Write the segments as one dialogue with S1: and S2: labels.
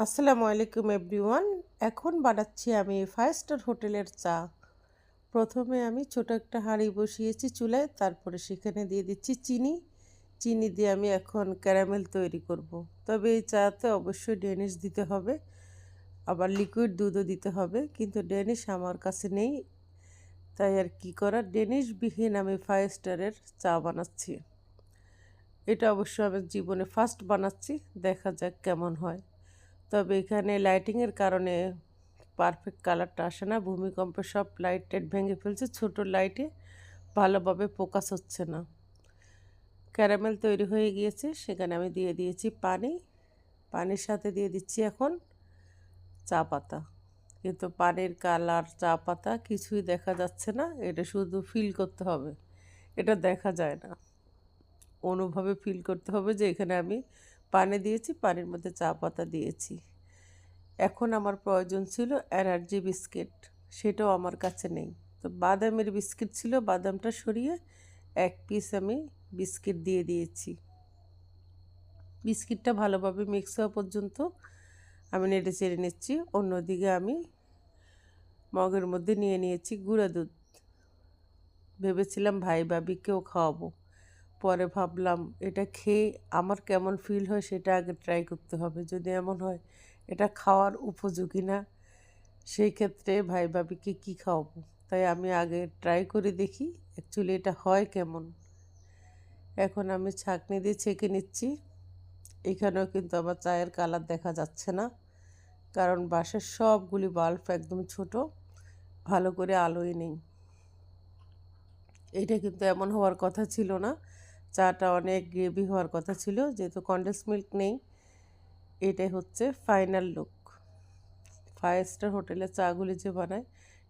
S1: আসসালামু আলাইকুম এভরিওয়ান। এখন বানাচ্ছি আমি 5 স্টার হোটেলের চা। প্রথমে আমি ছোট একটা হাঁড়ি বসিয়েছি চুলায়, তারপরে সেখানে দিয়ে দিচ্ছি চিনি। চিনি দিয়ে আমি এখন ক্যারামেল তৈরি করব। তবে এই চাতে অবশ্যই ডেনিশ দিতে হবে, আবার লিকুইড দুধও দিতে হবে, কিন্তু ডেনিশ আমার কাছে নেই। তাই আর কি করার, ডেনিশবিহীন আমি 5 স্টারের চা বানাচ্ছি। এটা অবশ্য আমি জীবনে ফার্স্ট বানাচ্ছি, দেখা যাক কেমন হয়। তবে এখানে লাইটিংয়ের কারণে পারফেক্ট কালারটা আসে না। ভূমিকম্পে সব লাইট টাইট ভেঙে ফেলছে, ছোট লাইটে ভালোভাবে ফোকাস হচ্ছে না। ক্যারামেল তৈরি হয়ে গিয়েছে, সেখানে আমি দিয়ে দিয়েছি পানি। পানির সাথে দিয়ে দিচ্ছি এখন চা পাতা। কিন্তু পানির কালার, চা পাতা কিছুই দেখা যাচ্ছে না, এটা শুধু ফিল করতে হবে, এটা দেখা যায় না। অনুভবে ফিল করতে হবে যে এখানে আমি পানি দিয়েছি, পানির মধ্যে চা পাতা দিয়েছি। এখন আমার প্রয়োজন ছিল এনার্জি বিস্কিট, সেটাও আমার কাছে নেই। তো বাদামের বিস্কিট ছিল, বাদামটা সরিয়ে এক পিস আমি বিস্কিট দিয়ে দিয়েছি। বিস্কিটটা ভালোভাবে মিক্স হওয়া পর্যন্ত আমি নেড়ে চেড়ে নিচ্ছি। অন্যদিকে আমি মগের মধ্যে নিয়ে নিয়েছি গুঁড়া দুধ। ভেবেছিলাম ভাই ভাবিকেও খাওয়াবো, পরে ভাবলাম এটা খেয়ে আমার কেমন ফিল হয় সেটা আগে ট্রাই করতে হবে। যদি এমন হয় এটা খাওয়ার উপযোগী না, সেই ক্ষেত্রে ভাই ভাবিকে কী খাওয়াবো। তাই আমি আগে ট্রাই করে দেখি অ্যাকচুয়ালি এটা হয় কেমন। এখন আমি ছাঁকনি দিয়ে ছেঁকে নিচ্ছি। এখানেও কিন্তু আমার চায়ের কালার দেখা যাচ্ছে না, কারণ বাসার সবগুলি বাল্ব একদম ছোট, ভালো করে আলোই নেই। এটা কিন্তু এমন হওয়ার কথা ছিল না, চাটা অনেক গ্রেভি হওয়ার কথা ছিল, যেহেতু কনডেন্স মিল্ক নেই। এটাই হচ্ছে ফাইনাল লুক। 5 স্টার হোটেলে চাগুলি যে বানায়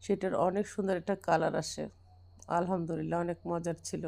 S1: সেটার অনেক সুন্দর একটা কালার আসে। আলহামদুলিল্লাহ, অনেক মজার ছিল।